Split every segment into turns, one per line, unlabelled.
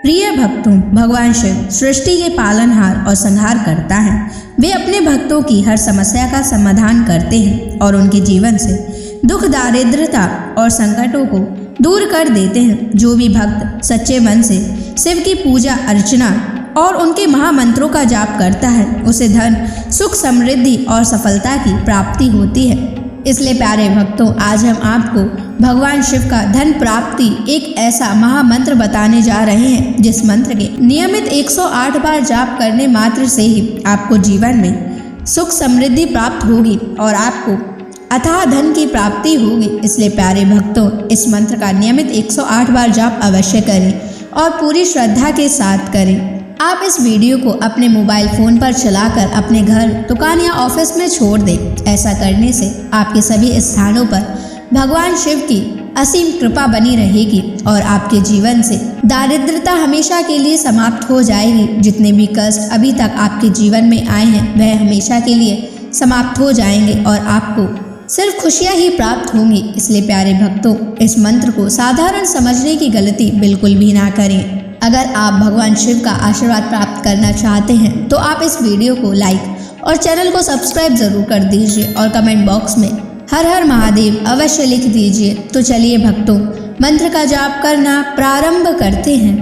प्रिय भक्तों, भगवान शिव सृष्टि के पालनहार और संहार करता है। वे अपने भक्तों की हर समस्या का समाधान करते हैं और उनके जीवन से दुख, दारिद्रता और संकटों को दूर कर देते हैं। जो भी भक्त सच्चे मन से शिव की पूजा अर्चना और उनके महामंत्रों का जाप करता है, उसे धन, सुख, समृद्धि और सफलता की प्राप्ति होती है। इसलिए प्यारे भक्तों, आज हम आपको भगवान शिव का धन प्राप्ति एक ऐसा महामंत्र बताने जा रहे हैं, जिस मंत्र के नियमित 108 बार जाप करने मात्र से ही आपको जीवन में सुख समृद्धि प्राप्त होगी और आपको अथाह धन की प्राप्ति होगी। इसलिए प्यारे भक्तों, इस मंत्र का नियमित 108 बार जाप अवश्य करें और पूरी श्रद्धा के साथ करें। आप इस वीडियो को अपने मोबाइल फ़ोन पर चलाकर अपने घर, दुकान या ऑफिस में छोड़ दें। ऐसा करने से आपके सभी स्थानों पर भगवान शिव की असीम कृपा बनी रहेगी और आपके जीवन से दारिद्रता हमेशा के लिए समाप्त हो जाएगी। जितने भी कष्ट अभी तक आपके जीवन में आए हैं, वह हमेशा के लिए समाप्त हो जाएंगे और आपको सिर्फ खुशियाँ ही प्राप्त होंगी। इसलिए प्यारे भक्तों, इस मंत्र को साधारण समझने की गलती बिल्कुल भी ना करें। अगर आप भगवान शिव का आशीर्वाद प्राप्त करना चाहते हैं तो आप इस वीडियो को लाइक और चैनल को सब्सक्राइब जरूर कर दीजिए और कमेंट बॉक्स में हर हर महादेव अवश्य लिख दीजिए। तो चलिए भक्तों, मंत्र का जाप करना प्रारंभ करते हैं।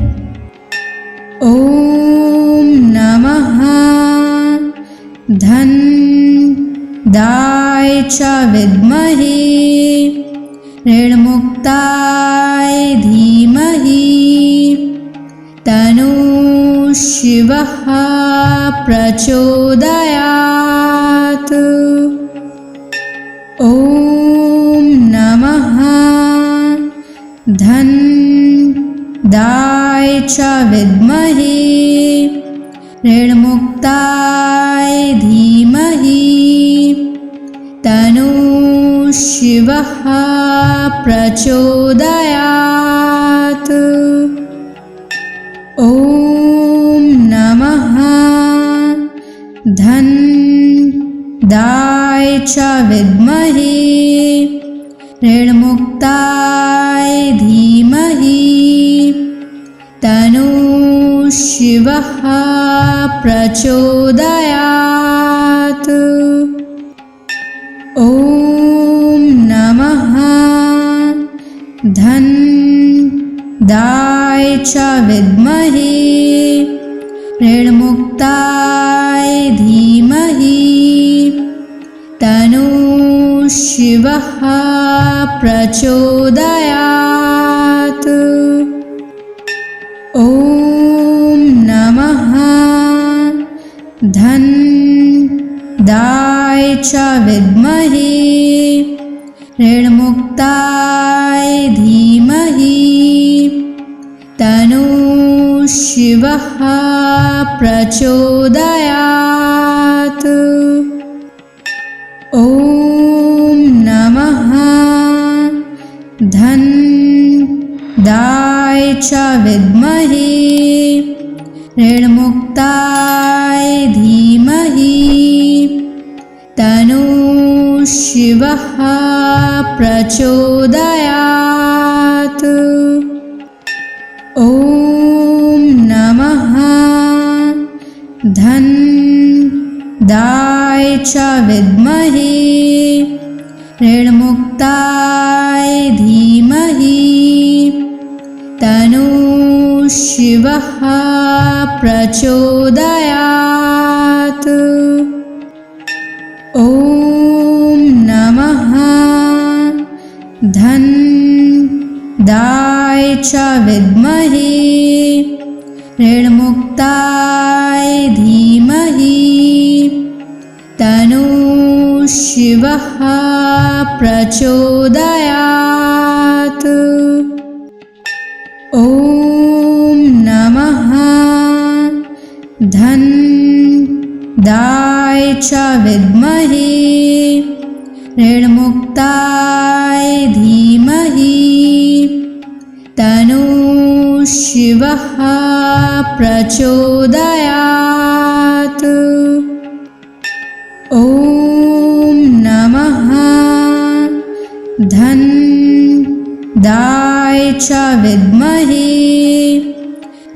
ओम नमः धन दाय च विद्महे ऋणमुक्ताय धीमहि तनु शिवः प्रचोदयात्। ओम नमः धन दाय च विद्महे ऋणमुक्ताय धीमहि तनु शिवः प्रचोदयात्। ओम नमः धन दाय च विद्महे ऋणमुक्ताय धीमहि तनु शिवः प्रचोदयात्। ओम नमः धन दाय च विद्महे ऋणमुक्ताय धीमहि तनु शिवः प्रचोदयात्। ओम नमः धन दाय च विद्महे ऋणमुक्ताय धीमहि तनु शिवः प्रचोदयात्। ओम नमः धन दाय च विद्महे ऋणमुक्ताय धीमहि तनु शिवः प्रचोदयात्। ओम नमः धन दाय च विद्महे ऋणमुक्ताय धीमहि तनु शिवः प्रचोदयात्। ओम नमः धन दाय च विद्महे ऋणमुक्ताय धीमहि तनु शिवः प्रचोदयात्। ओम नमः धन दाय च विद्महे ऋणमुक्ताय धीमहि तनु शिवः प्रचोदयात्। ओम नमः धन दाय च विद्महे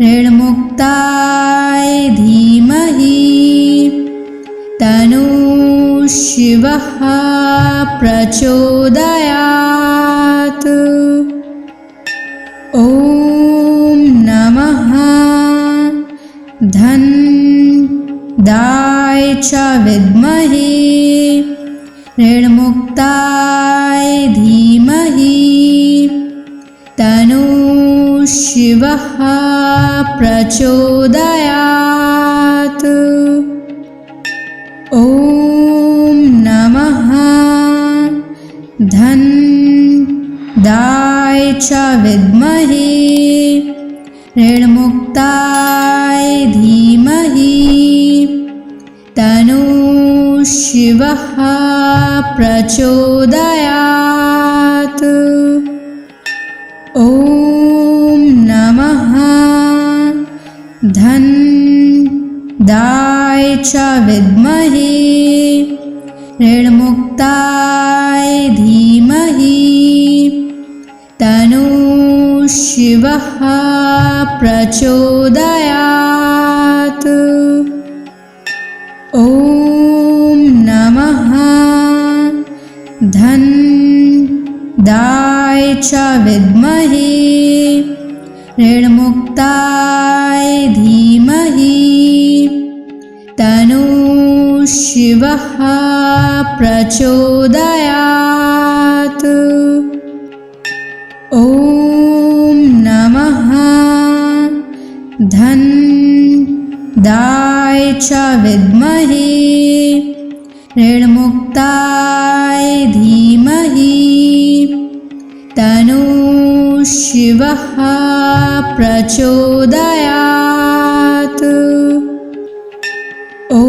ऋणमुक्ताय धीमहि तन्नः शिवः प्रचोदयात्। ॐ नमः धन्दाय च विद्महे ऋणमुक्ताय धीमहि तन्नः शिवः प्रचोदयात्। ॐ नमः धन्दाय च विद्महे ऋणमुक्ताय धीमहि तन्नः शिवः प्रचोदयात्। ॐ नमः धन्दाय च विद्महे ऋणमुक्ताय धीमहि तन्नः शिवः प्रचोदयात्। ॐ नमः धन्दाय च विद्महे ऋणमुक्ताय धीमहि तन्नः शिवः प्रचोदयात्। ॐ नमः धन्दाय च विद्महे ऋणमुक्ताय धीमहि तन्नः शिवः प्रचोदयात्। ॐ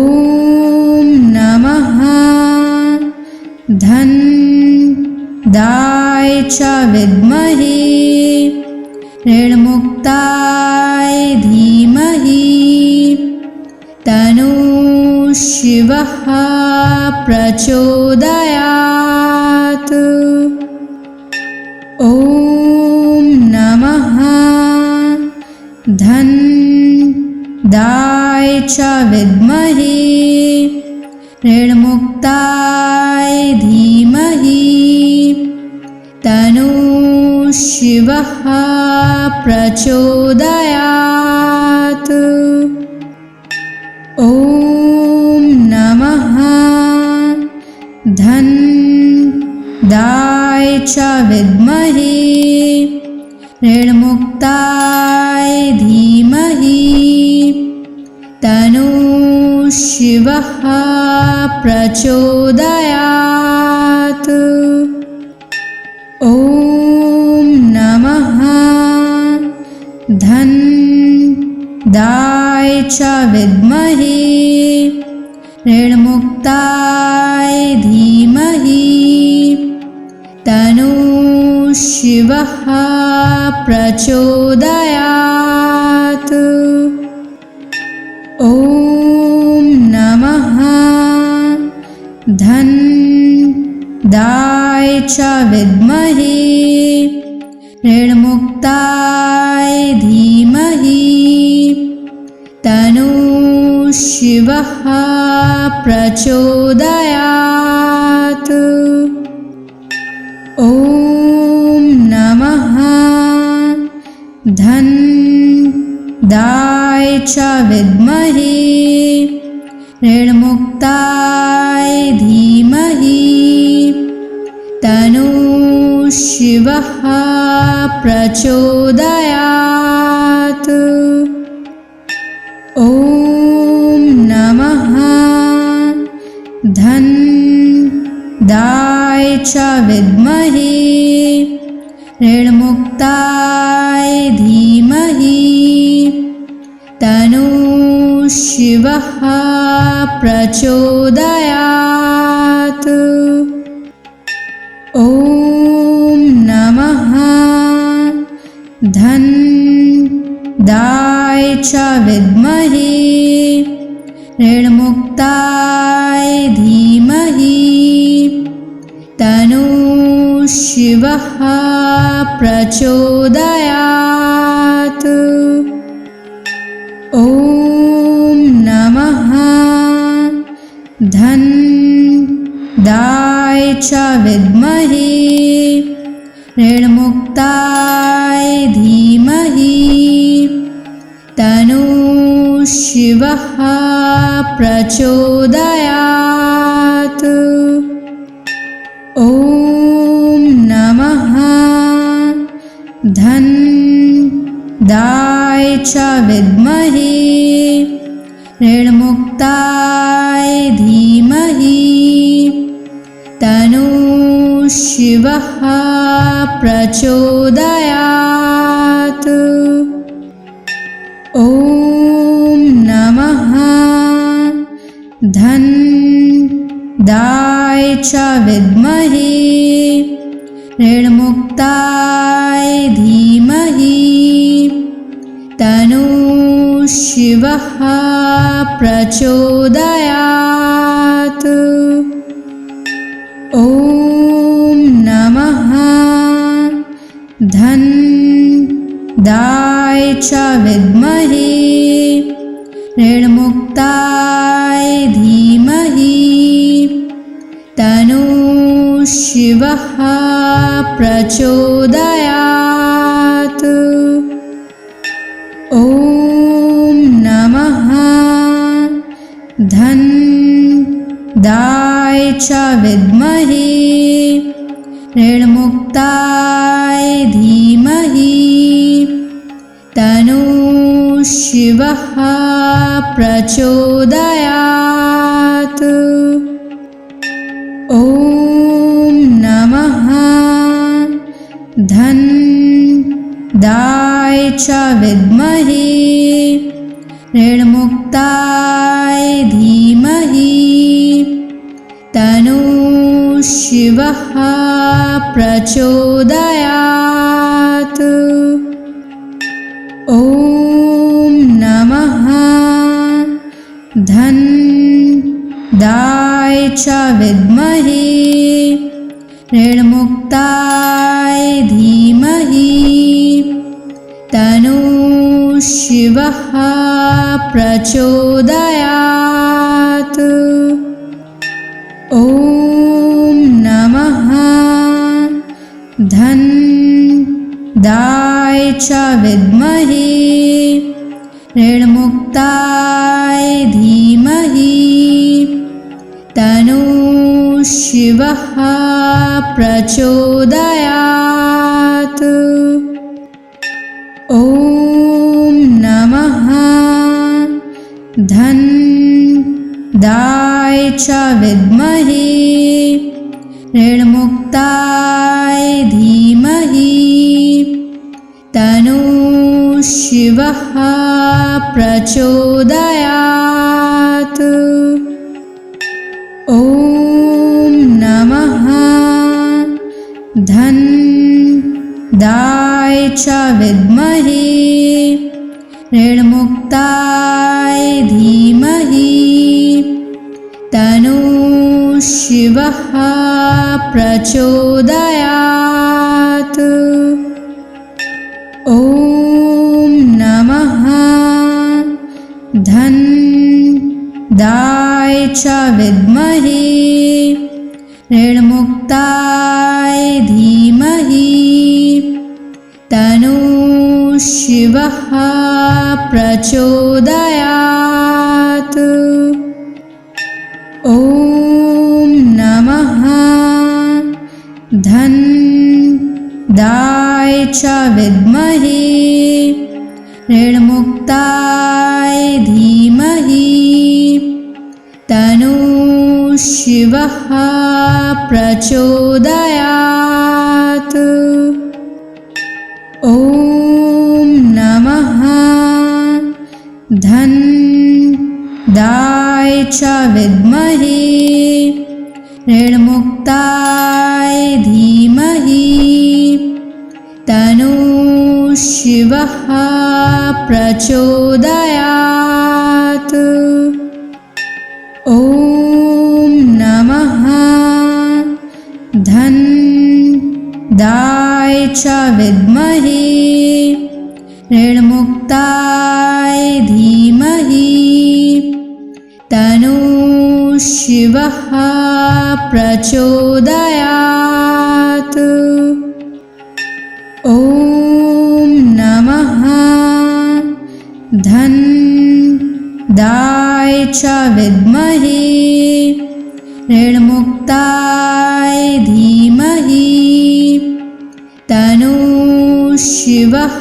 नमः धन्दाय च विद्महे ऋणमुक्ताय धीमहि तन्नः शिवः प्रचोदयात्। ॐ नमः धन्दाय च विद्महे ऋणमुक्ताय धीमहि तन्नः शिवः प्रचोदयात्। ॐ नमः धन्दाय च विद्महे ऋणमुक्ताय धीमहि तन्नः शिवः प्रचोदयात्। ॐ नमः धन्दाय च विद्महे ऋणमुक्ताय धीमहि तन्नः शिवः प्रचोदयात्। ॐ नमः धन्दाय च विद्महे ऋणमुक्ताय धीमहि तन्नः शिवः प्रचोदयात्। ॐ नमः धन्दाय च विद्महे ऋणमुक्ताय धीमहि तन्नः शिवः प्रचोदयात्। ॐ नमः धन्दाय च विद्महे ऋणमुक्ताय धीमहि तन्नः शिवः प्रचोदयात्। ॐ नमः धन्दाय च विद्महे ऋणमुक्ताय धीमहि तन्नः शिवः प्रचोदयात्। च विद्महे ऋणमुक्ताय धीमहि तन्नः शिवः प्रचोदयात्। ॐ नमः धनदाय च विद्महे ऋणमुक्ताय धीमहि तन्नः शिवः प्रचोदयात्। ॐ नमः धनदाय च विद्महे ऋणमुक्ताय धीमहि तन्नः शिवः प्रचोदयात्। ॐ नमः धनदाय च विद्महे ऋणमुक्ताय धीमहि तन्नः शिवः प्रचोदयात्। ॐ नमः धनदाय च विद्महे ऋणमुक्ताय धीमहि तन्नः शिवः प्रचोदयात्। ॐ नमः धनदाय च विद्महे ऋणमुक्ताय धीमहि तन्नः शिवः प्रचोदयात्। ॐ नमः धनदाय च विद्महे ऋणमुक्ताय धीमहि तन्नः शिवः प्रचोदयात्। ॐ नमः धनदाय च विद्महे ऋणमुक्ताय धीमहि तन्नः शिवः प्रचोदयात्। ॐ नमः धनदाय च विद्महे ऋणमुक्ताय धीमहि तन्नः शिवः प्रचोदयात्। ॐ नमः धनदाय च विद्महे ऋणमुक्ताय धीमहि तन्नः शिवः प्रचोदयात्। ॐ नमः धनदाय च विद्महे ऋणमुक्ताय धीमहि तन्नः शिवः प्रचोदयात्। ॐ नमः धनदाय च विद्महे ऋणमुक्ताय धीमहि तन्नः शिवः प्रचोदयात्। ॐ नमः धनदाय च विद्महे ऋणमुक्ताय धीमहि तन्नः शिवः प्रचोदयात्। ॐ नमः धनदाय च विद्महे ऋणमुक्ताय धीमहि तन्नः शिवः प्रचोदयात्। ॐ नमः धन्दाय च विद्महे ऋणमुक्ताय धीमहि तन्नो शिवः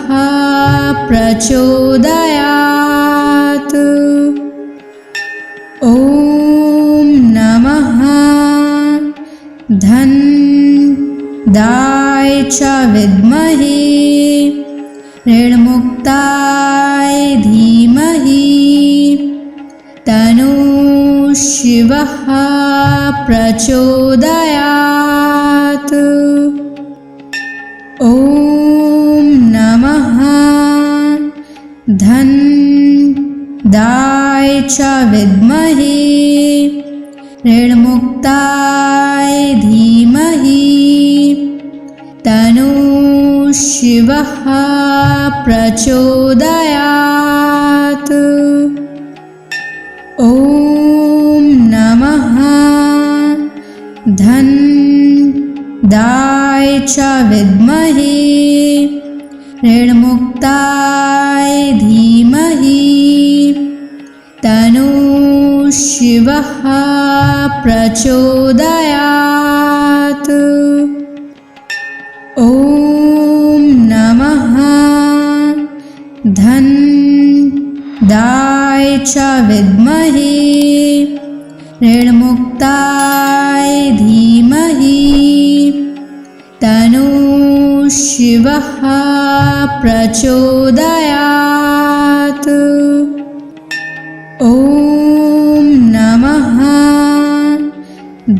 प्रचोदयात्। ॐ नमः धन्दाय च विद्महे ऋणमुक्ताय धीमहि तन्नो शिवः प्रचोदयात्। ॐ नमः धन्दाय च विद्महे ऋणमुक्ताय धीमहि तन्नो शिवः प्रचोदयात्। ॐ नमः धन्दाय च विद्महे ऋणमुक्ताय धीमहि तन्नो शिवः प्रचोदयात्। ॐ नमः धन्दाय च विद्महे ऋणमुक्ताय धीमहि तन्नो शिवः प्रचोदयात्। ॐ नमः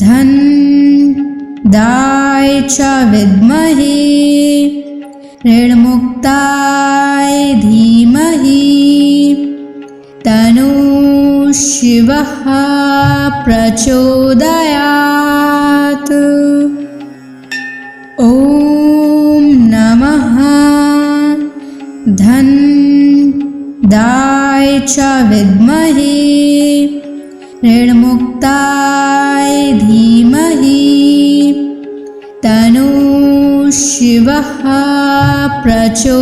धन्दाय च विद्महे ऋणमुक्ताय धीमहि तन्नो शिवः प्रचोदयात्। ॐ नमः धन्दाय च विद्महे ऋणमुक्ताय धीमहि तन्नो शिवः प्रचोदयात्।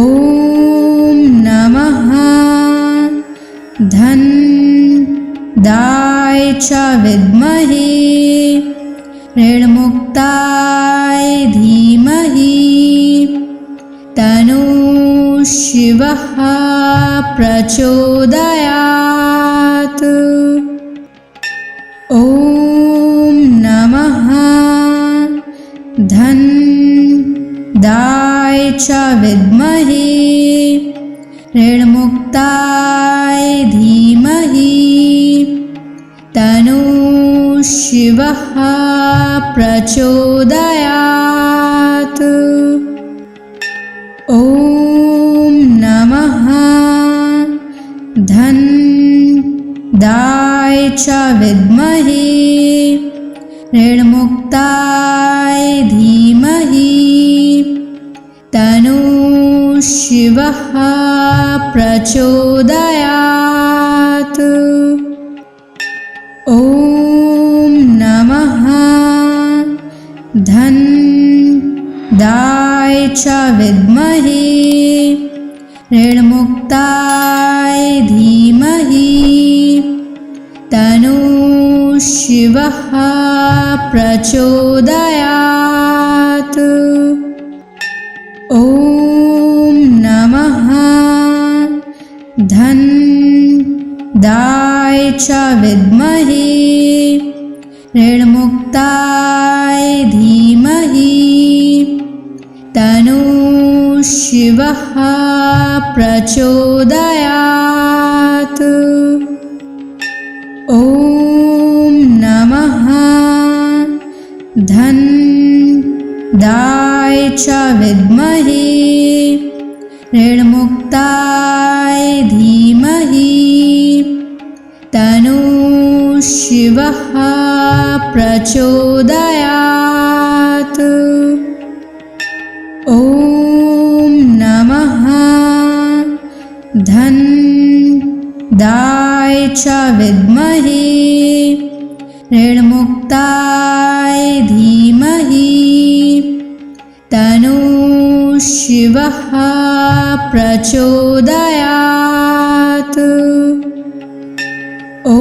ॐ नमः धन्दाय च विद्महे ऋणमुक्ताय धीमहि तन्नो शिवः प्रचोदयात्। ॐ नमः धन्दाय च विद्महे ऋणमुक्ताय धीमहि तन्नो शिवः प्रचोदयात्। ॐ नमः धन्दाय च विद्महे ऋणमुक्ताय धीमहि तन्नो शिवः प्रचोदयात्। ॐ नमः धन्दाय च विद्महे ऋणमुक्ताय धीमहि तन्नो शिवः प्रचोदयात्। ॐ नमः धन्दाय च विद्महे ऋणमुक्ताय धीमहि तन्नो शिवः प्रचोदयात्। ॐ नमः धन्दाय च विद्महे ऋणमुक्ताय धीमहि तन्नो शिवः प्रचोदयात्। ॐ नमः धन्दाय च विद्महे ऋणमुक्ताय धीमहि तन्नः शिवः प्रचोदयात्। ॐ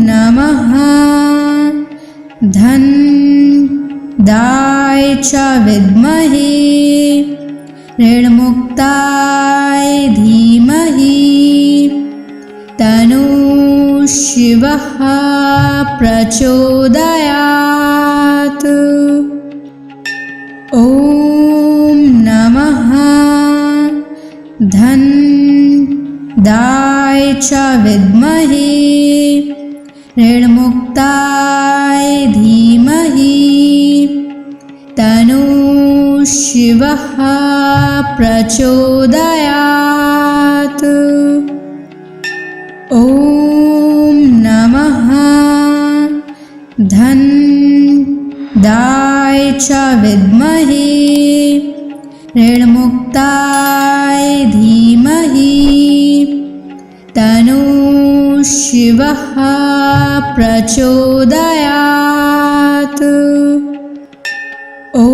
नमः धनदाय च विद्महे ऋणमुक्ताय धीमहि तन्नः शिवः प्रचोदयात्। ॐ नमः धनदाय च विद्महे ऋणमुक्ताय धीमहि तन्नः शिवः प्रचोदयात्। ॐ नमः धनदाय च विद्महे ऋणमुक्ताय धीमहि तन्नः शिवः प्रचोदयात्। ॐ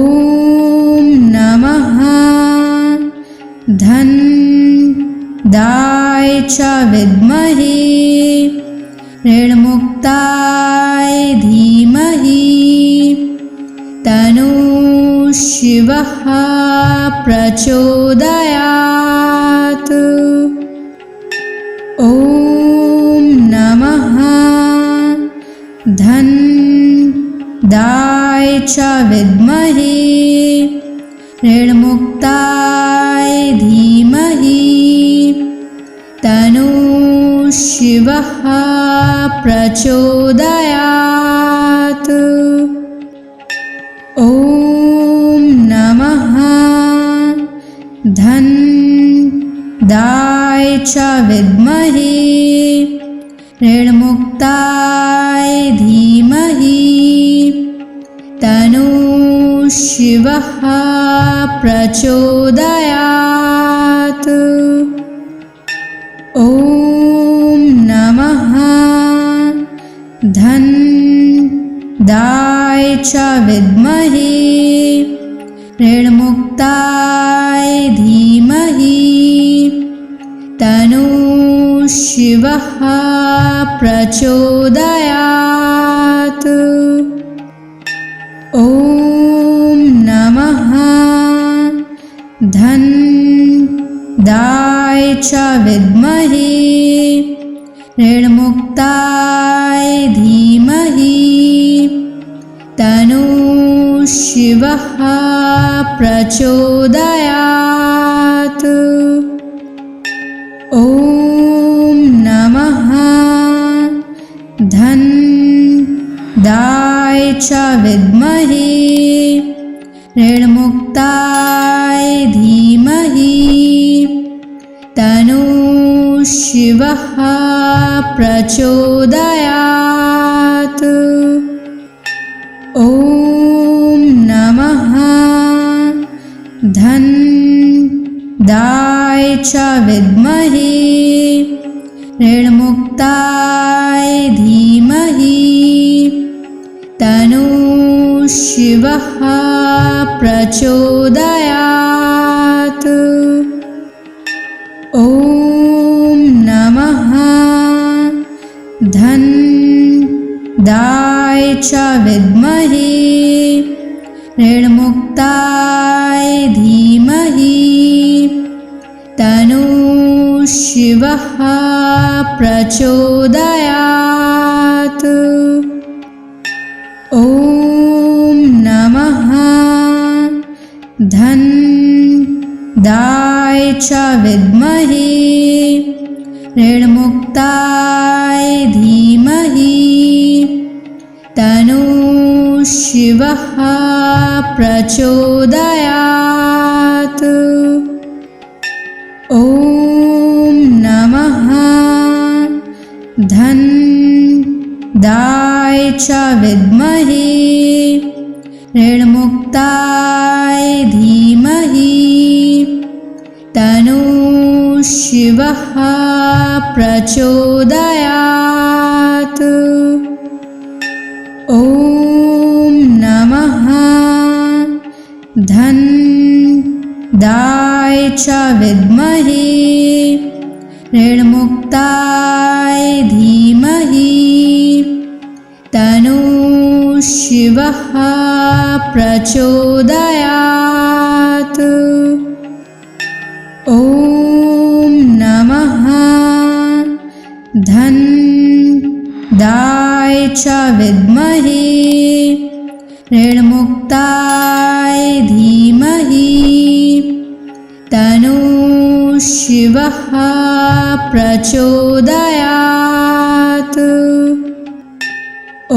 नमः धनदाय च विद्महे ऋणमुक्ताय धीमहि तन्नः शिवः प्रचोदयात्। ॐ नमः धनदाय च विद्महे ऋणमुक्ताय धीमहि तन्नः शिवः प्रचोदयात्। ॐ नमः धनदाय च विद्महे ऋणमुक्ताय धीमहि तन्नः शिवः प्रचोदयात्। ॐ नमः धनदाय च विद्महे ऋणमुक्ताय धीमहि तन्नः शिवः प्रचोदयात्। ॐ नमः धनदाय च विद्महे ऋणमुक्ताय धीमहि तन्नः शिवः प्रचोदयात्। ॐ नमः धनदाय च विद्महे ऋणमुक्ताय धीमहि तन्नः शिवः प्रचोदयात्। ॐ नमः धनदाय च विद्महे ऋणमुक्ताय धीमहि तन्नः शिवः प्रचोदयात्। ॐ नमः धनदाय च विद्महे ऋणमुक्ताय धीमहि तन्नः शिवः प्रचोदयात्। ॐ नमः धनदाय च विद्महे ऋणमुक्ताय धीमहि तन्नः शिवः प्रचोदयात्। ॐ नमः धनदाय च विद्महे ऋणमुक्ताय धीमहि तन्नः शिवः शिवः प्रचोदयात्। ॐ नमः धन्दाय च विद्महे ऋणमुक्ताय धीमहि तन्नो शिवः प्रचोदयात्। ॐ नमः धन्दाय च विद्महे ऋणमुक्ताय धीमहि तन्नो शिवः प्रचोदयात्।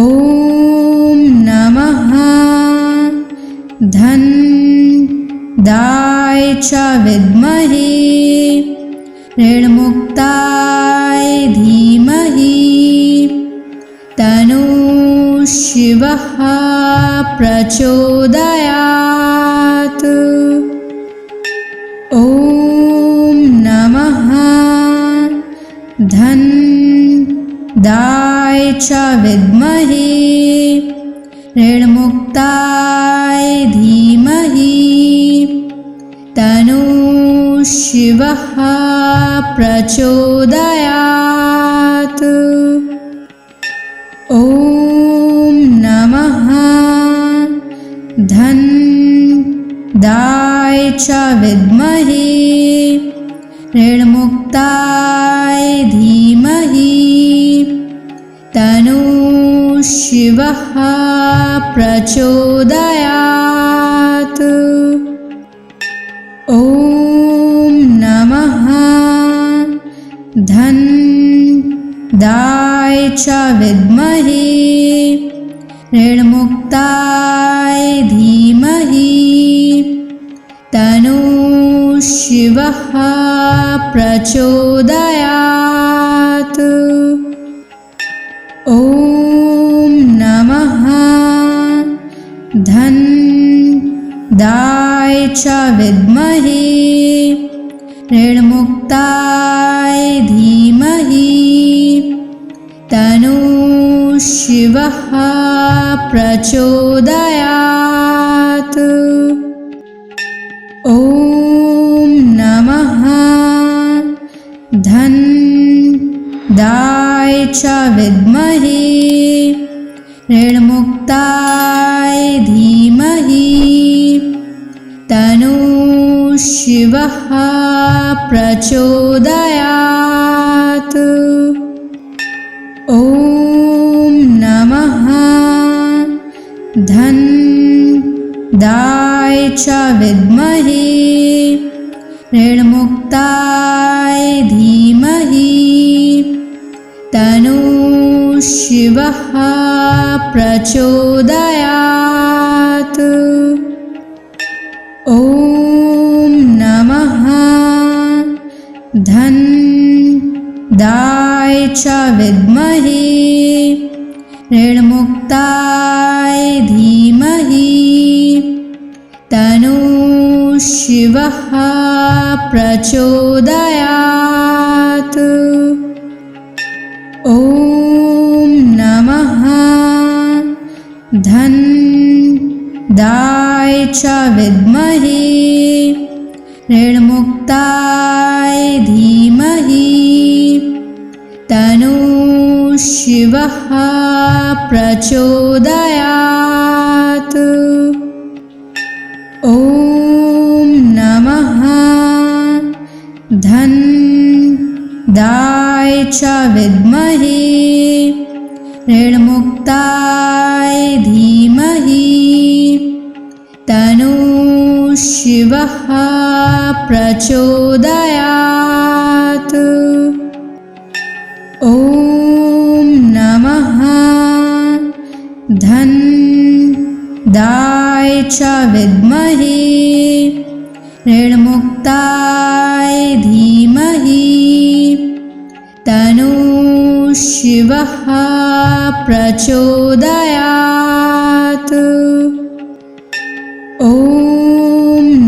ॐ नमः धन्दाय च विद्महे ऋणमुक्ताय धीमहि तन्नो शिवः प्रचोदयात्। ॐ नमः धन्दाय च विद्महे ऋणमुक्ताय धीमहि तन्नो शिवः प्रचोदयात्। ॐ नमः धन्दाय च विद्महे ऋणमुक्ताय धीमहि तन्नो शिवः प्रचोदयात्। ॐ नमः धन्दाय च विद्महे ऋणमुक्ताय धीमहि तन्नो शिवः प्रचोदयात्। ॐ नमः धन्दाय च विद्महे ऋणमुक्ताय धीमहि तन्नो शिवः प्रचोदयात्। ॐ नमः धन्दाय च विद्महे ऋणमुक्ताय धीमहि तन्नो शिवः प्रचोदयात्। ॐ नमः धन्दाय च विद्महे ऋणमुक्ताय धीमहि तन्नो शिवः प्रचोदयात्। ॐ नमः धन्दाय च विद्महे ऋणमुक्ताय धीमहि तन्नो शिवः प्रचोदयात्। ॐ नमः धन्दाय च विद्महे ऋणमुक्ताय धीमहि तन्नो शिवः प्रचोदयात्। ॐ नमः धन्दाय च विद्महे ऋणमुक्ताय धीमहि तन्नो शिवः प्रचोदयात्। ॐ नमः धन्दाय च विद्महे ऋणमुक्ताय धीमहि तन्नो शिवः प्रचोदयात्। ॐ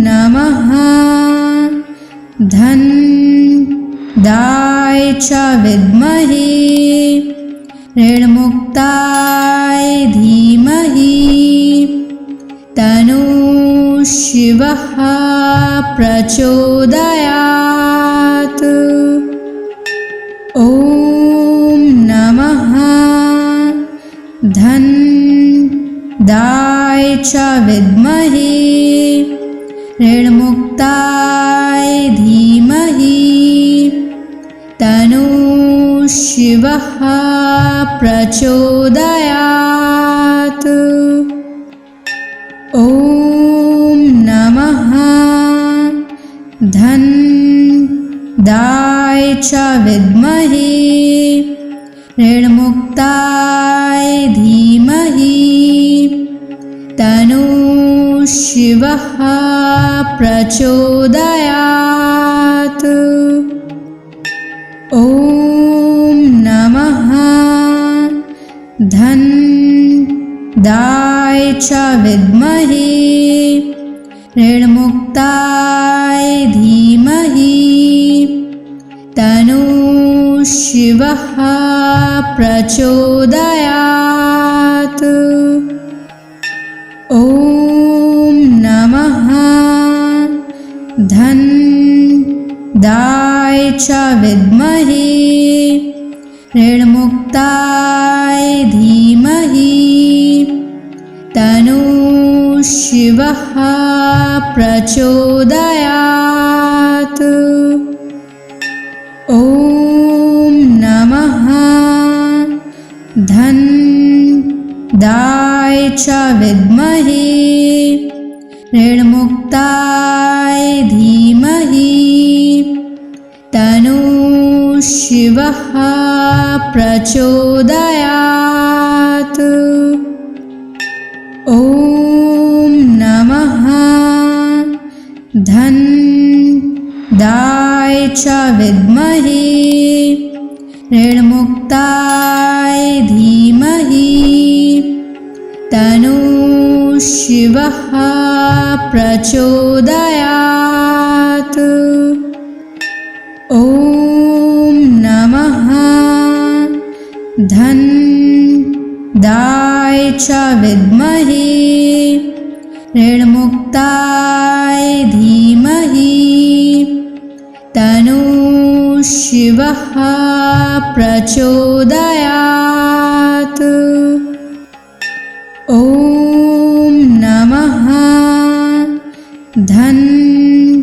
नमः धन्दाय च विद्महे ऋणमुक्ताय धीमहि तन्नो शिवः प्रचोदयात्। ॐ नमः धनदाय च विद्महे ऋणमुक्ताय धीमहि तन्नो शिवः प्रचोदयात्। ॐ नमः धनदाय च विद्महे ऋणमुक्ताय धीमहि तन्नो शिवः प्रचोदयात्। ॐ नमः धनदाय च विद्महे ऋणमुक्ताय धीमहि तन्नो शिवः प्रचोदयात्। ॐ नमः धनदाय च विद्महे ऋणमुक्ताय धीमहि तन्नो शिवः प्रचोदयात्। ॐ नमः धनदाय च विद्महे ऋणमुक्ताय धीमहि तन्नो शिवः प्रचोदयात्। ॐ नमः धनदाय च विद्महे ऋणमुक्ताय धीमहि तन्नो शिवः प्रचोदयात्। ॐ नमः धनदाय च विद्महे ऋणमुक्ताय धीमहि तन्नो शिवः प्रचोदयात्। ॐ नमः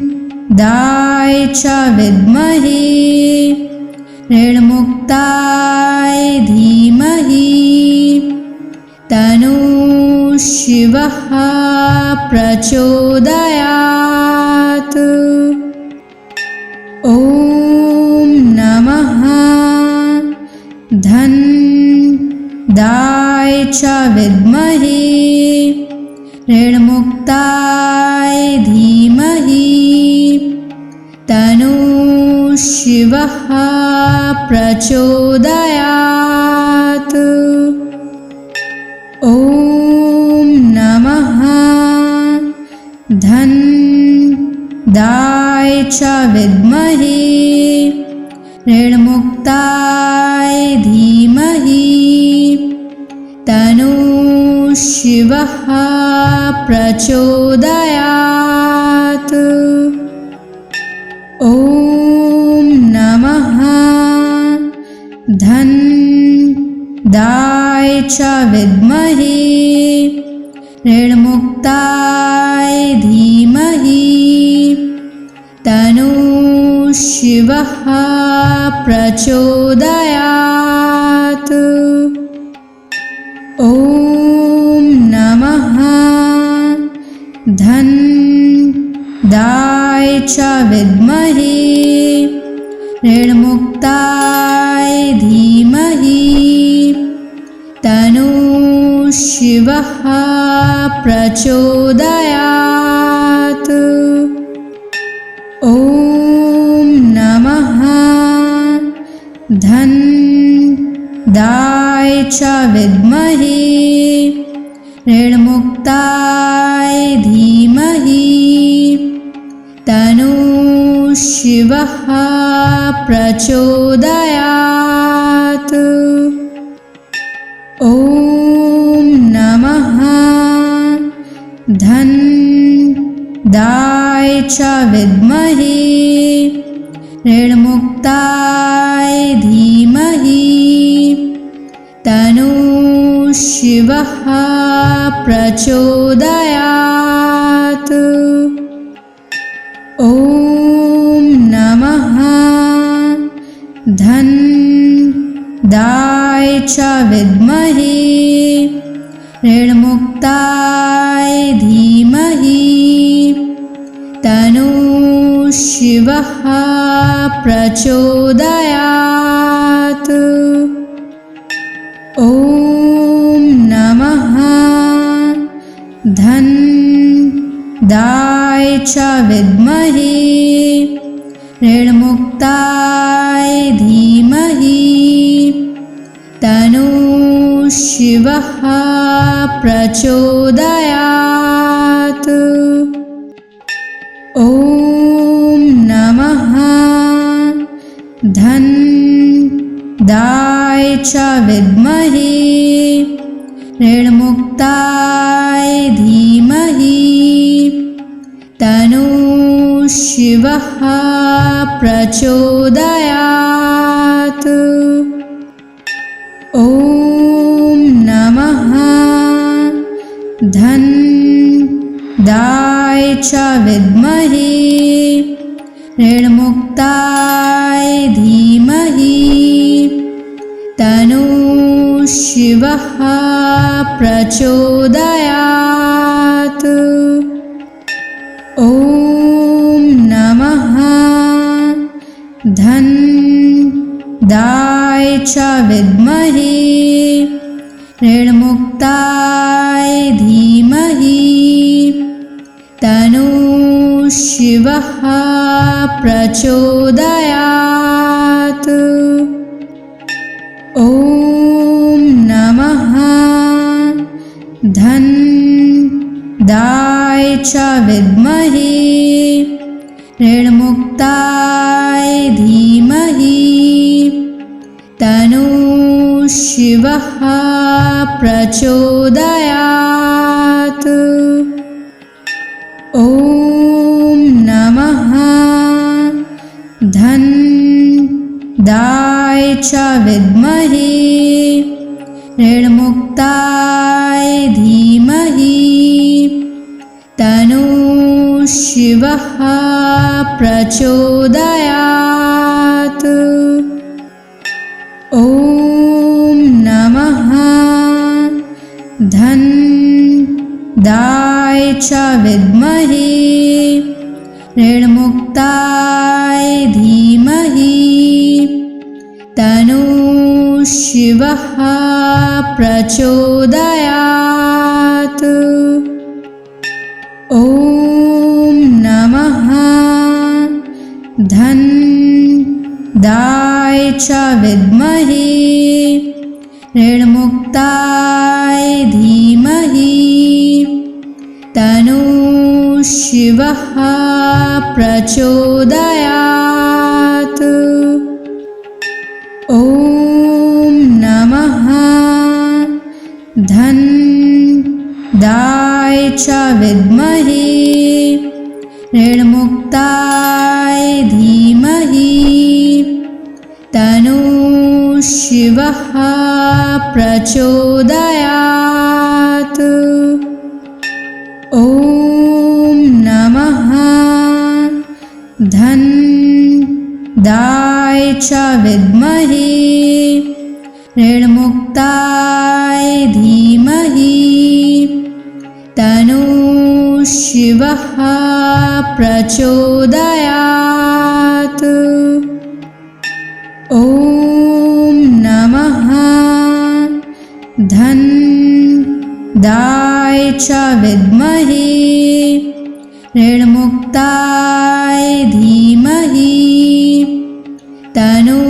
धनदाय च विद्महे ऋणमुक्ताय धीमहि तन्नो शिवः प्रचोदयात्। ॐ नमः धनदाय च विद्महे ऋणमुक्ताय धीमहि तन्नो शिवः प्रचोदयात्। ॐ नमः धनदाय च विद्महे ऋणमुक्ताय धीमहि तन्नो शिवः प्रचोदयात्। ॐ नमः धनदाय च विद्महे ऋणमुक्ताय धीमहि तन्नो शिवः प्रचोदयात्। ॐ नमः धनदाय च विद्महे ऋणमुक्ताय धीमहि तन्नो शिवः प्रचोदयात्। ॐ नमः धनदाय च विद्महे ऋणमुक्ताय धीमहि तन्नो शिवः प्रचोदयात्। ॐ नमः धन्दाय च विद्महे ऋणमुक्ताय धीमहि तन्नो शिवः प्रचोदयात्। ॐ नमः धन्दाय च विद्महे ऋणमुक्ताय धीमहि तन्नो शिवः प्रचोदयात्। ॐ नमः धन्दाय च विद्महे ऋणमुक्ताय धीमहि तन्नो शिवः प्रचोदयात्। ॐ नमः धन्दाय च विद्महे ऋणमुक्ताय धीमहि तन्नो शिवः प्रचोदयात्। ॐ नमः धन्दाय च विद्महे ऋणमुक्ताय धीमहि तन्नो शिवः प्रचोदयात्। ॐ नमः धन्दाय च विद्महे ऋणमुक्ताय धीमहि तन्नो शिवः प्रचोदयात्। ॐ नमः धन्दाय च विद्महे ऋणमुक्ताय धीमहि तन्नो शिवः प्रचोदयात्। ॐ नमः धन्दाय च विद्महे ऋणमुक्ताय धीमहि तन्नो शिवः प्रचोदयात्। ॐ नमः धन्दाय च विद्महे ऋणमुक्ताय धीमहि तन्नो शिवः प्रचोदयात्। ॐ नमः धन्दाय च विद्महे ऋणमुक्ताय धीमहि तन्नो शिवः प्रचोदयात्। ॐ नमः धन्दाय च विद्महे ऋणमुक्ताय धीमहि तन्नो शिवः प्रचोदयात्। ॐ नमः धन्दाय च विद्महे ऋणमुक्ताय धीमहि तन्नो शिवः प्रचोदयात्। ॐ नमः धन्दाय च विद्महे ऋणमुक्ताय धीमहि तन्नो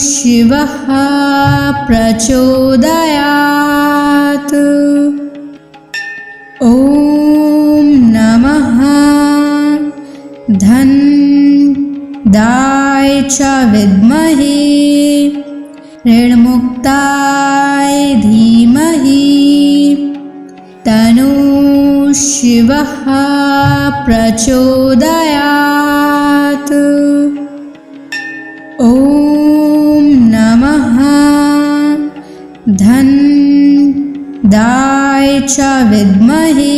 शिवः प्रचोदयात्। ॐ नमः च विद्महे ऋणमुक्ताय धीमहि तन्नो शिवः प्रचोदयात्। ॐ नमः धन्दाय च विद्महे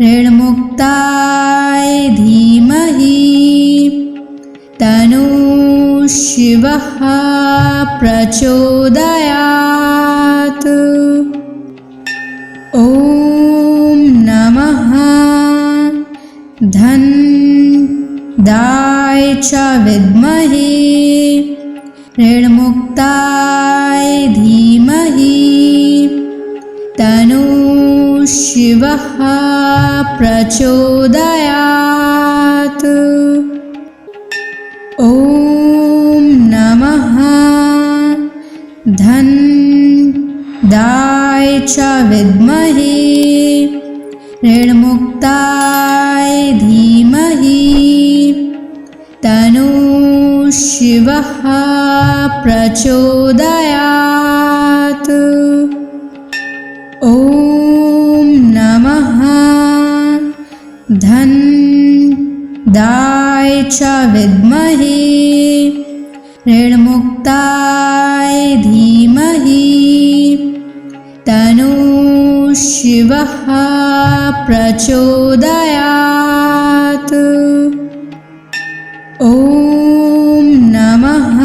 ऋणमुक्ताय धीमहि तन्नो शिवः प्रचोदयात्। ॐ नमः धन्दाय च विद्महे ऋणमुक्ताय धीमहि तन्नो शिवः प्रचोदयात्। ॐ नमः धन्दाय च विद्महे ऋणमुक्ताय धीमहि तन्नो शिवः प्रचोदयात्। ॐ नमः धन्दाय च विद्महे ऋणमुक्ताय धीमहि तन्नो शिवः प्रचोदयात्। ॐ नमः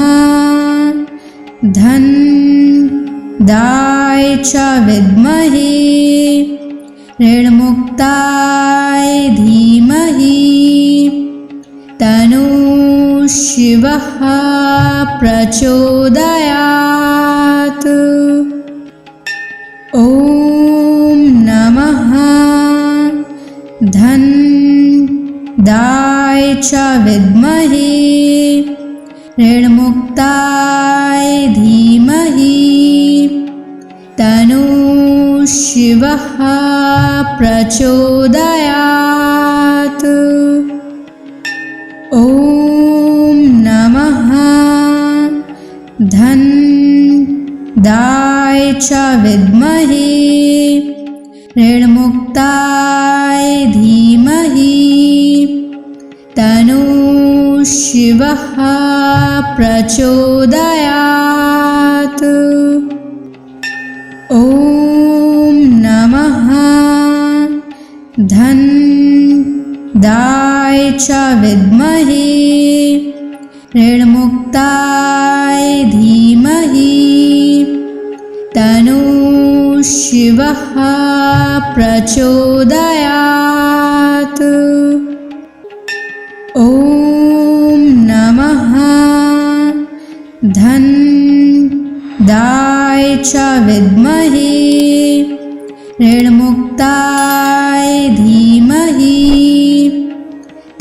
धन्दाय च विद्महे ऋणमुक्ताय धीमहि तन्नो शिवः प्रचोदयात्। ॐ नमः धन्दाय च विद्महे ऋणमुक्ताय धीमहि तन्नो शिवः प्रचोदयात्। ॐ नमः धन्दाय च विद्महे ऋणमुक्ताय धीमहि तन्नो शिवः प्रचोदयात्। ॐ नमः धन्दाय च विद्महे ऋणमुक्ताय धीमहि तन्नो शिवः प्रचोदयात्। ॐ नमः धन्दाय च विद्महे ऋणमुक्ताय धीमहि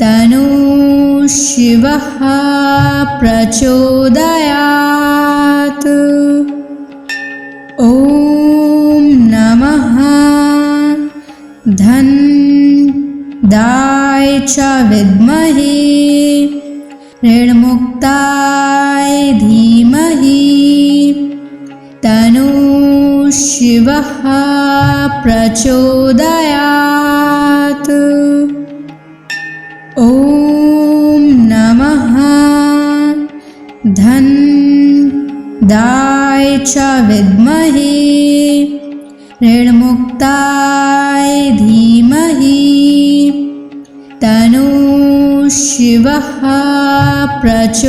तन्नो शिवः प्रचोदयात्। ॐ नमः धन्दाय च विद्महे ऋणमुक्ताय धीमहि तन्नो शिवः प्रचोदयात्। ॐ नमः धन्दाय च विद्महे ऋणमुक्ताय धीमहि तन्नो शिवः प्रचोदयात्।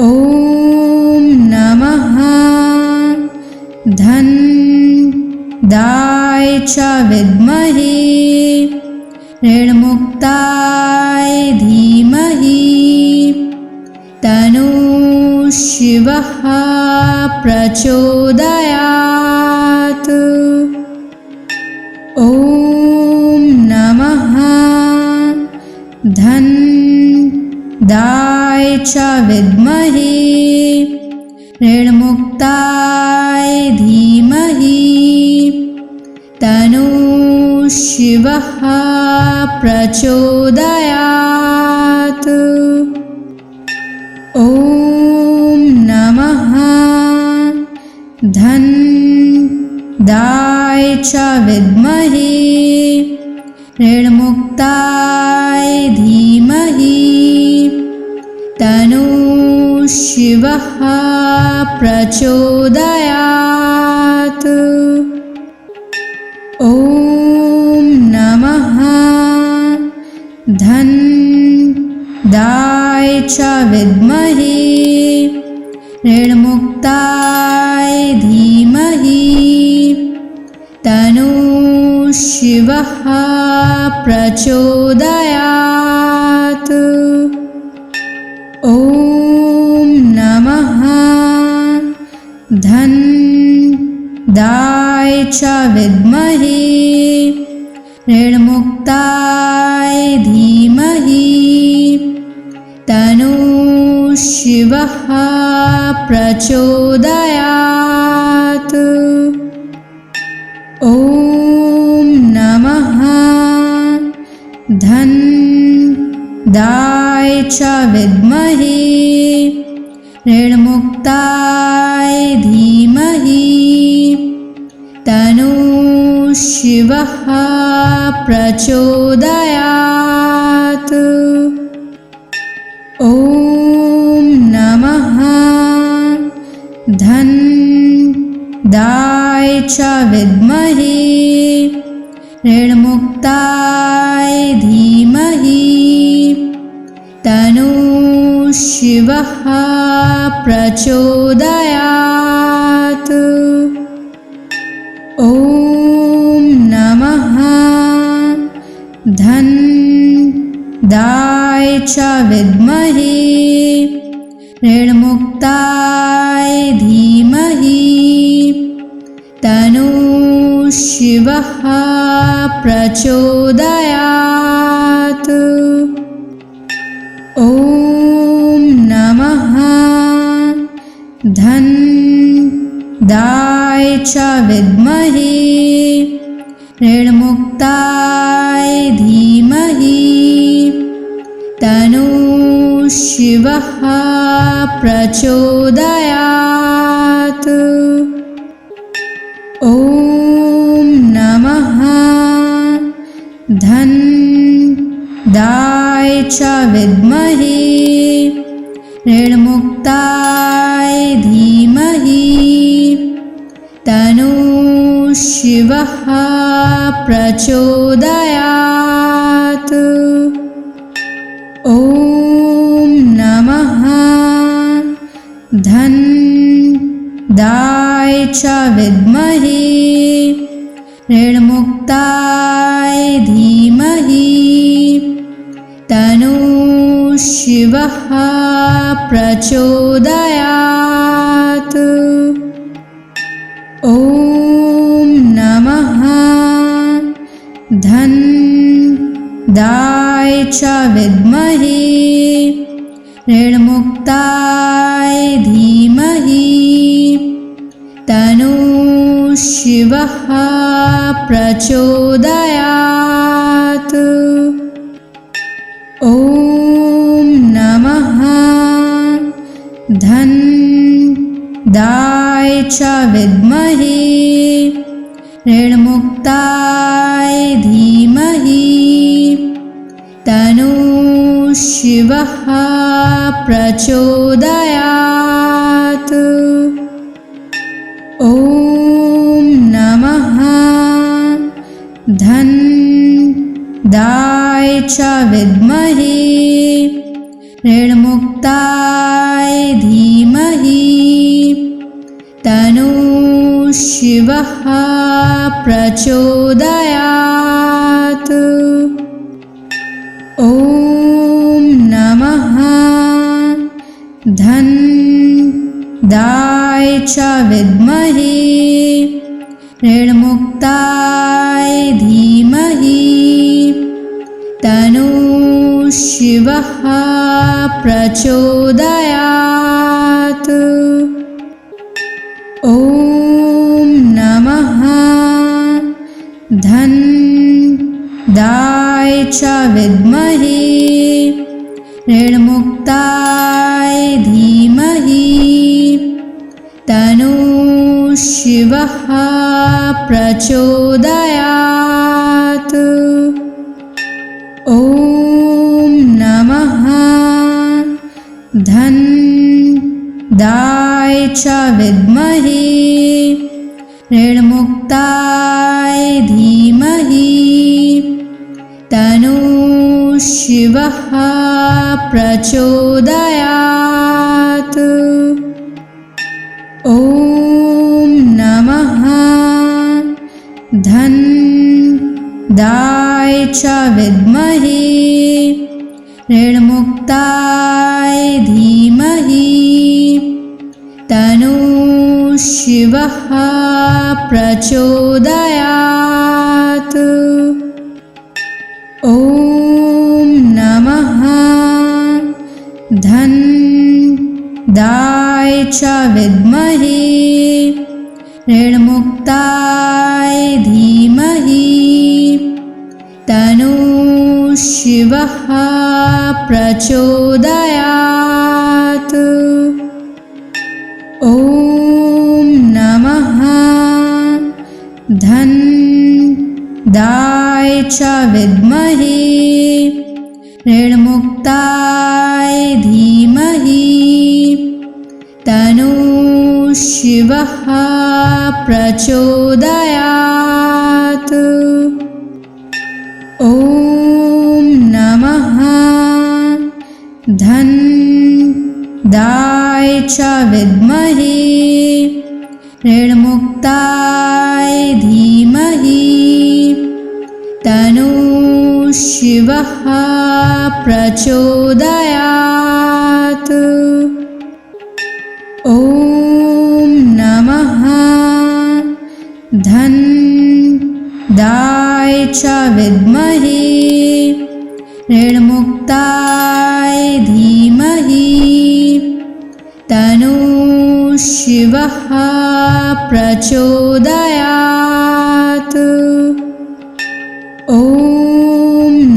ॐ नमः धन्दाय च विद्महे ऋणमुक्ताय धीमहि तन्नो शिवः प्रचोदयात्। ॐ नमः धन्दाय च विद्महे ऋणमुक्ताय धीमहि तन्नो शिवः प्रचोदयात्। ॐ नमः धन्दाय च विद्महे ऋणमुक्ताय धीमहि तन्नो शिवः प्रचोदयात्। ॐ नमः धन्दाय च विद्महे ऋणमुक्ताय धीमहि तन्नो शिवः प्रचोदयात्। ॐ नमः धन्दाय च विद्महे ऋणमुक्ताय धीमहि तन्नो शिवः प्रचोदयात्। ॐ नमः धन्दाय च विद्महे ऋणमुक्ताय धीमहि तन्नो शिवः प्रचोदयात्। ॐ नमः धन्दाय च विद्महे ऋणमुक्ताय धीमहि तन्नो शिवः प्रचोदयात्। ॐ नमः धन्दाय च विद्महे ऋणमुक्ताय धीमहि तन्नो शिवः प्रचोदयात्। ॐ नमः धन्दाय च विद्महे ऋणमुक्ताय धीमहि तन्नो शिवः प्रचोदयात्। ॐ नमः धन्दाय च विद्महे ऋणमुक्ताय धीमहि तन्नो शिवः प्रचोदयात्। ॐ नमः धन्दाय च विद्महे ऋणमुक्ताय धीमहि तन्नो शिवः प्रचोदयात्। ॐ नमः धन्दाय च विद्महे ऋणमुक्ताय धीमहि तन्नो शिवः प्रचोदयात्। ॐ नमः धन्दाय च विद्महे ऋणमुक्ताय धीमहि तन्नो शिवः प्रचोदयात्। ॐ नमः धन्दाय च विद्महे ऋणमुक्ताय धीमहि तन्नो शिवः प्रचोदयात्। ॐ नमः धन्दाय च विद्महे ऋणमुक्ताय धीमहि तन्नो शिवः प्रचोदयात्। ॐ नमः धन्दाय दाय च विद्महे ऋणमुक्ताय धीमहि तन्नो शिवः प्रचोदयात्। ॐ नमः धन दाय च विद्महे ऋणमुक्ताय धीमहि तन्नो शिवः प्रचोदयात्। ॐ नमः धन दाय च विद्महे ऋणमुक्ताय धीमहि तन्नो शिवः प्रचोदयात्। ॐ नमः धन दाय च विद्महे ऋणमुक्ताय धीमहि तन्नो शिवः प्रचोदयात्। ॐ नमः धन दाय च विद्महे ऋणमुक्ताय धीमहि तन्नो शिवः प्रचोदयात्। ॐ नमः धन दाय च विद्महे ऋणमुक्ताय धीमहि तन्नो शिवः प्रचोदयात्। ॐ नमः धन दाय च विद्महे ऋणमुक्ताय धीमहि तन्नो शिवः प्रचोदयात्। ॐ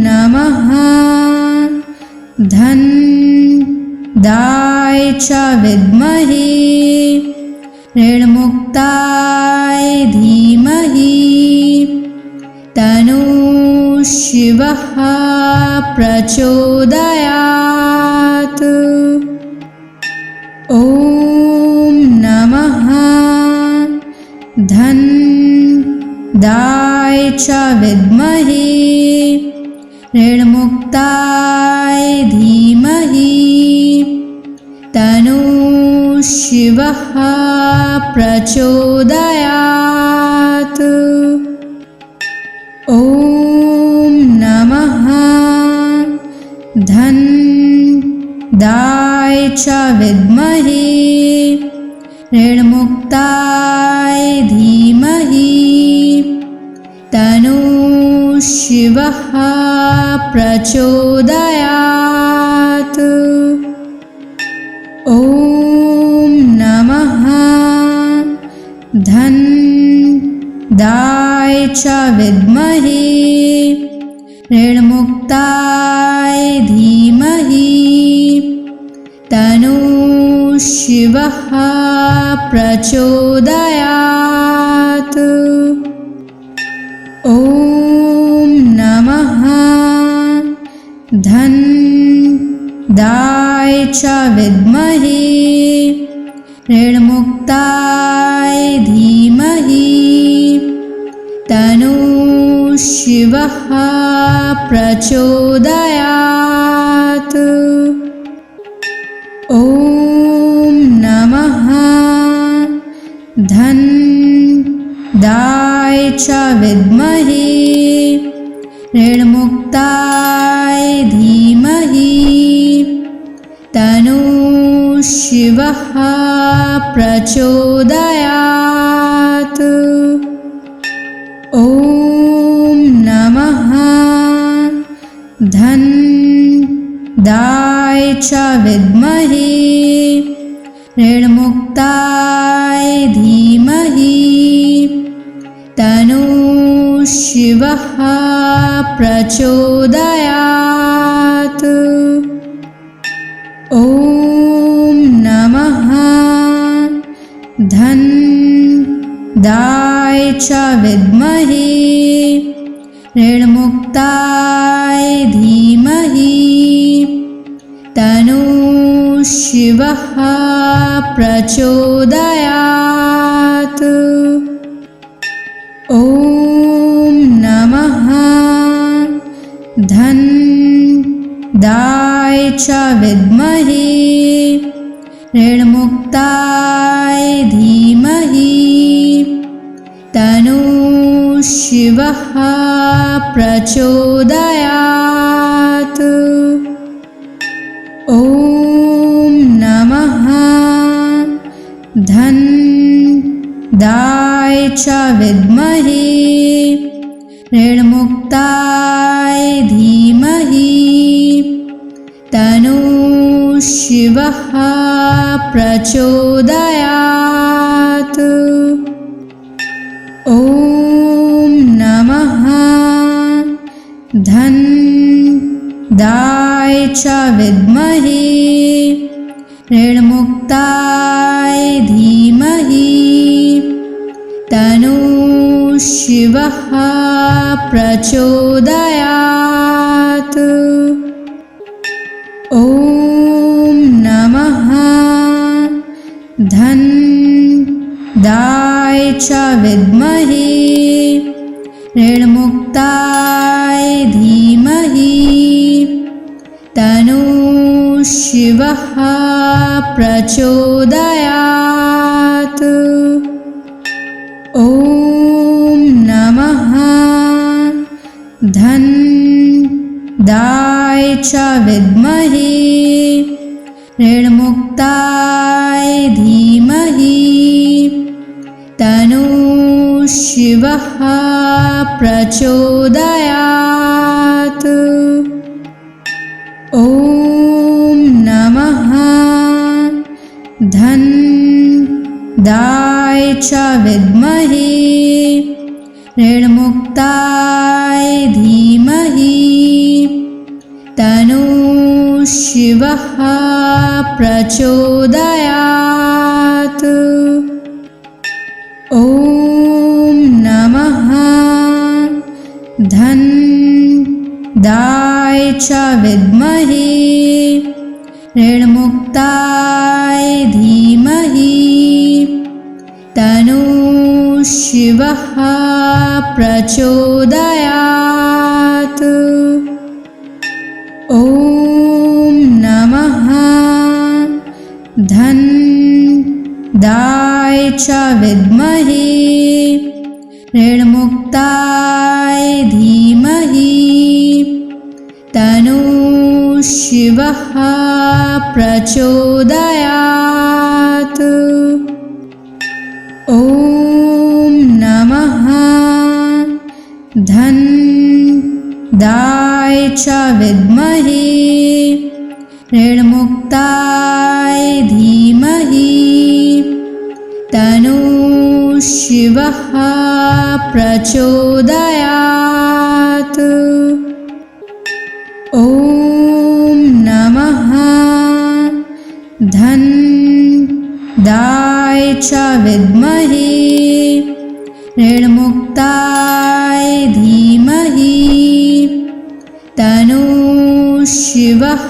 नमः धन दाय च विद्महे ऋणमुक्ताय धीमहि तन्नो शिवः प्रचोदयात्। ॐ नमः धन दाय च विद्महे ऋणमुक्ताय धीमहि तन्नो शिवः प्रचोदयात्। ॐ नमः धन दाय च विद्महे ऋणमुक्ताय धीमहि तन्नो शिवः प्रचोदयात्। ॐ नमः धन दाय च विद्महे ऋणमुक्ताय धीमहि तन्नो शिवः प्रचोदयात्। ॐ नमः धन दाय च विद्महे ऋणमुक्ताय धीमहि तन्नो शिवः प्रचोदयात्। ॐ नमः धन दाय च विद्महे ऋणमुक्ताय धीमहि तन्नो शिवः प्रचोदयात्। ॐ नमः धन दाय च विद्महे ऋणमुक्ताय धीमहि तन्नो शिवः प्रचोदयात्। ॐ नमः धनदाय च विद्महे ऋणमुक्ताय धीमहि तन्नो शिवः प्रचोदयात्। ॐ नमः धनदाय च विद्महे ऋणमुक्ताय धीमहि तन्नो शिवः प्रचोदयात्। ॐ नमः धनदाय च विद्महे ऋणमुक्ताय धीमहि तन्नो शिवः प्रचोदयात्। ॐ नमः धनदाय च विद्महे ऋणमुक्ताय धीमहि तन्नो शिवः प्रचोदयात्। ॐ नमः धनदाय च विद्महे ऋणमुक्ताय धीमहि तन्नो शिवः प्रचोदयात्। ॐ नमः धनदाय च विद्महे ऋणमुक्ताय धीमहि तन्नो शिवः प्रचोदयात्। ॐ नमः धनदाय च विद्महे ऋणमुक्ताय धीमहि तन्नो शिवः प्रचोदयात्। ॐ नमः धनदाय च विद्महे ऋणमुक्ताय धीमहि तन्नो शिवः प्रचोदयात्। ॐ नमः धनदाय च विद्महे ऋणमुक्ताय धीमहि तन्नो शिवः प्रचोदयात्। ॐ नमः धनदाय च विद्महे ऋणमुक्ताय धीमहि तन्नो शिवः प्रचोदयात्। ॐ नमः धनदाय च विद्महे ऋणमुक्ताय धीमहि तन्नो शिवः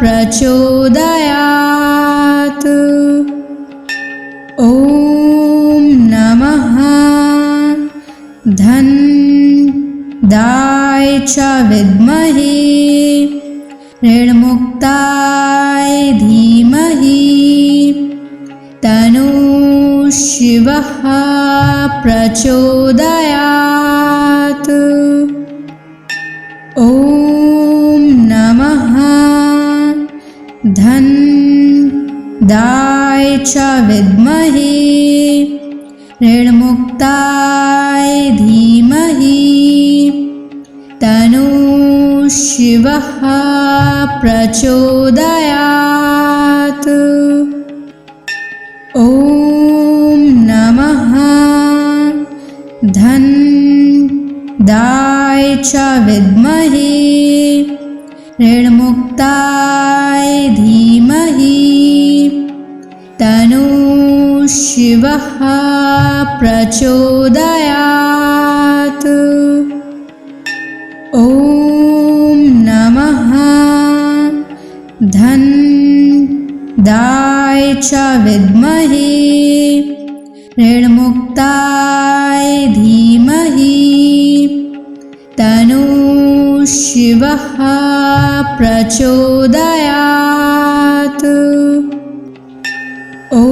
प्रचोदयात्। ॐ नमः धनदाय च विद्महे ऋणमुक्ताय धीमहि तन्नो शिवः प्रचोदयात्। ॐ नमः धनदाय च विद्महे ऋणमुक्ताय धीमहि तन्नो शिवः प्रचोदयात्। ॐ नमः धनदाय दाय च विद्महे ऋणमुक्ताय धीमहि तन्नो शिवः प्रचोदयात्। ॐ नमः धन दाय च विद्महे ऋणमुक्ताय धीमहि तन्नो शिवः प्रचोदयात्। ॐ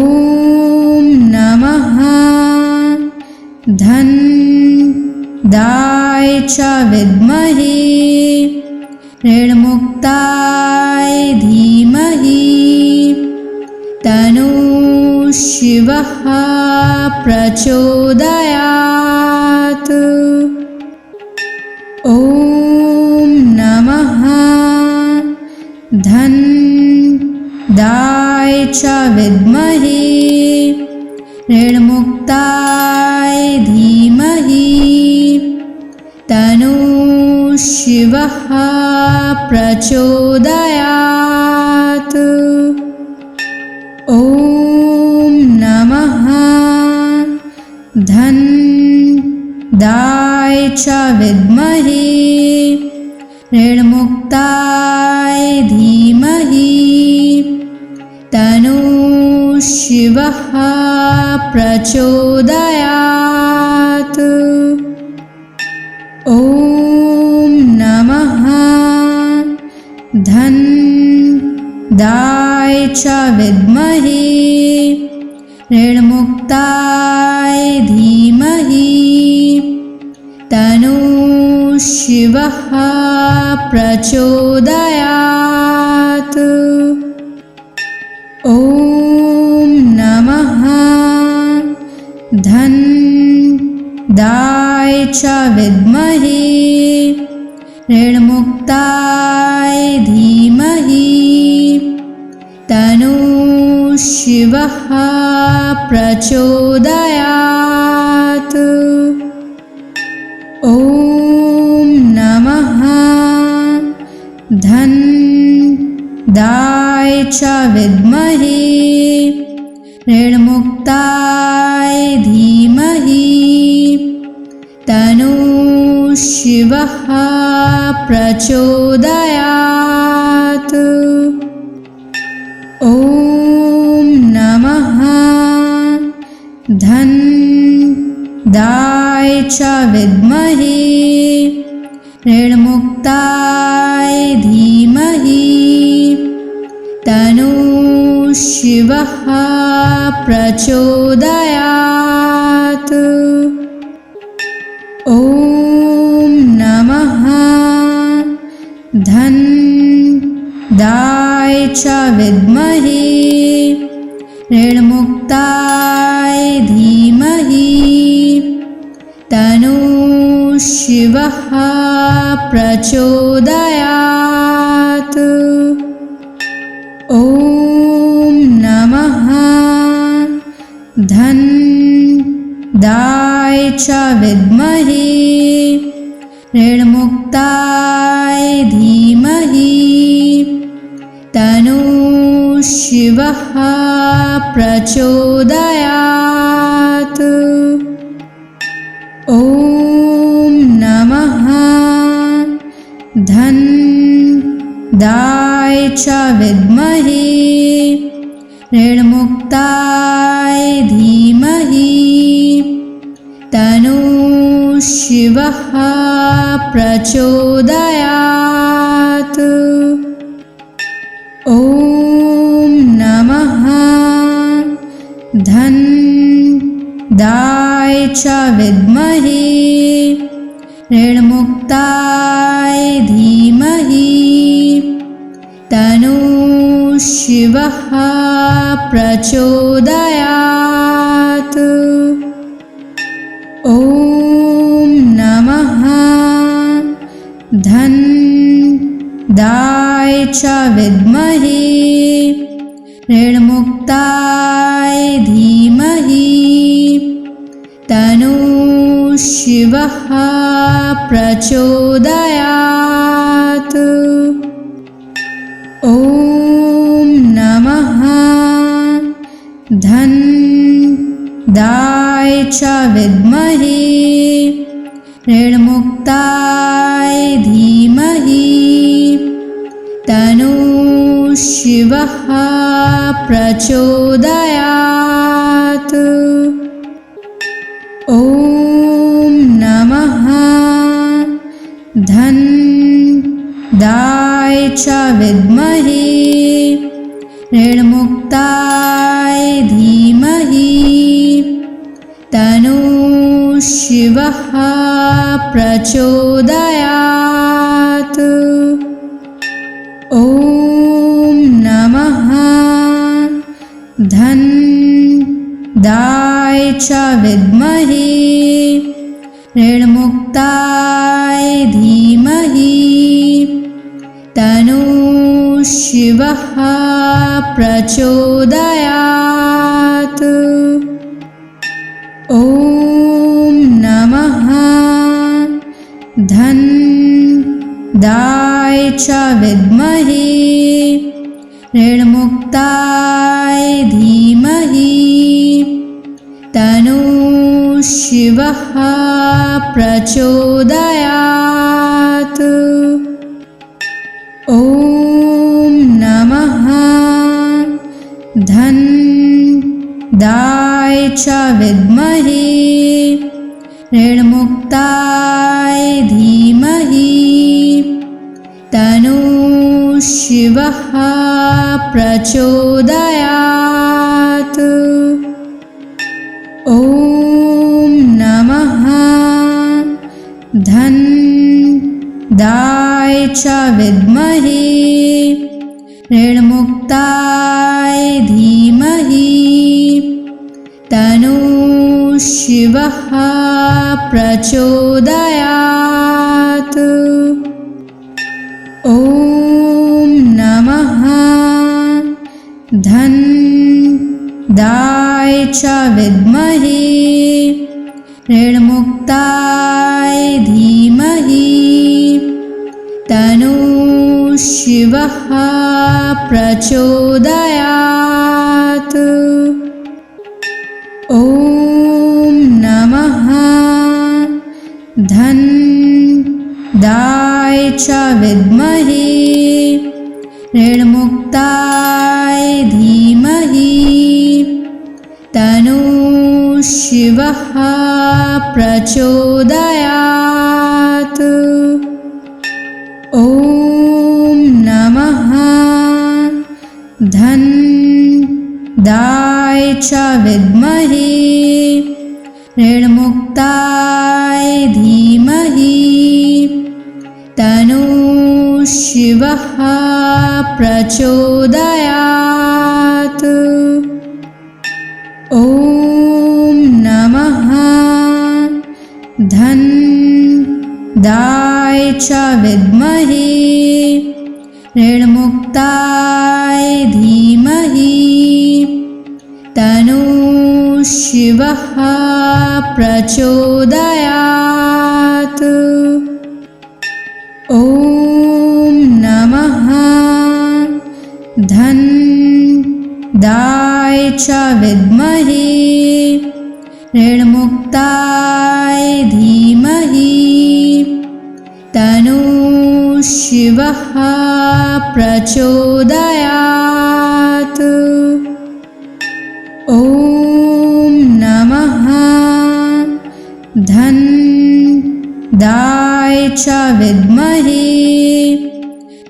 नमः धन दाय च विद्महे ऋणमुक्ताय धीमहि तन्नो शिवः प्रचोदयात्। ॐ नमः धन दाय च विद्महे ऋणमुक्ताय धीमहि तन्नो शिवः प्रचोदयात्। ॐ नमः धन दाय च विद्महे ऋणमुक्ताय धीमहि तन्नो शिवः प्रचोदयात्। ॐ नमः धन दाय च विद्महे ऋणमुक्ताय धीमहि तन्नो शिवः प्रचोदयात्। ॐ नमः धन दाय च विद्महे ऋणमुक्ताय धीमहि तन्नो शिवः प्रचोदयात्। ॐ नमः धन दाय च विद्महे ऋणमुक्ताय धीमहि तन्नो शिवः प्रचोदयात्। ॐ नमः धन दाय च विद्महे ऋणमुक्ताय धीमहि तन्नो शिवः प्रचोदयात्। ॐ नमः धन दाय च विद्महे ऋणमुक्ताय धीमहि तन्नो शिवः प्रचोदयात्। ॐ नमः धन दाय च विद्महे ऋणमुक्ताय धीमहि तन्नो शिवः प्रचोदयात्। ॐ नमः धन दाय च विद्महे ऋणमुक्ताय धीमहि तन्नो शिवः प्रचोदयात्। ॐ नमः धन दाय च विद्महे ऋणमुक्ताय धीमहि तन्नो शिवः प्रचोदयात्। ॐ नमः धन दाय च विद्महे ऋणमुक्ताय धीमहि तन्नो शिवः प्रचोदयात्। ॐ नमः धन्दाय च विद्महे ऋणमुक्ताय धीमहि तन्नो शिवः प्रचोदयात्। ॐ नमः धन्दाय च विद्महे ऋणमुक्ताय धीमहि तन्नो शिवः प्रचोदयात्। ॐ नमः धन्दाय च विद्महे ऋणमुक्ताय धीमहि तन्नो शिवः प्रचोदयात्। ॐ नमः धन्दाय च विद्महे ऋणमुक्ताय धीमहि तन्नो शिवः प्रचोदयात्। ॐ नमः धन्दाय च विद्महे ऋणमुक्ताय धीमहि तन्नो शिवः प्रचोदयात्। ॐ नमः धन्दाय च विद्महे ऋणमुक्ताय धीमहि तन्नो शिवः प्रचोदयात्। ॐ नमः धन्दाय च विद्महे ऋणमुक्ताय धीमहि तन्नो शिवः प्रचोदयात्। ॐ नमः धन्दाय च विद्महे ऋणमुक्ताय धीमहि तन्नो शिवः प्रचोदयात्। ॐ नमः धन्दाय च विद्महे ऋणमुक्ताय धीमहि तन्नो शिवः प्रचोदयात्। ॐ नमः धन्दाय च विद्महे ऋणमुक्ताय धीमहि तन्नो शिवः प्रचोदयात्। ॐ नमः धन्दाय च विद्महे ऋणमुक्ताय धीमहि तन्नो शिवः प्रचोदयात्। ॐ नमः धन्दाय च विद्महे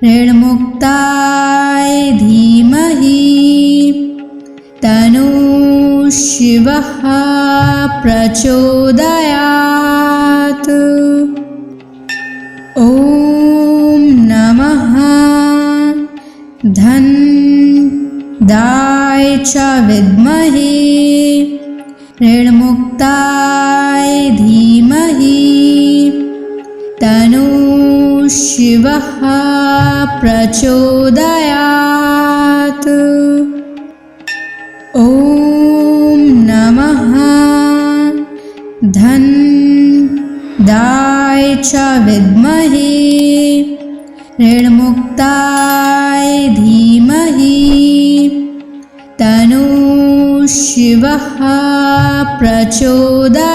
ऋणमुक्ताय धीमहि तन्नो शिवः प्रचोदयात्। ॐ नमः धन्दाय च विद्महे ऋणमुक्ताय धीमहि तन्नो शिवः प्रचोदयात्। ॐ नमः धन्दाय गोविन्दाय च विद्महे ऋणमुक्ताय धीमहि तनु शिवः प्रचोदयात्।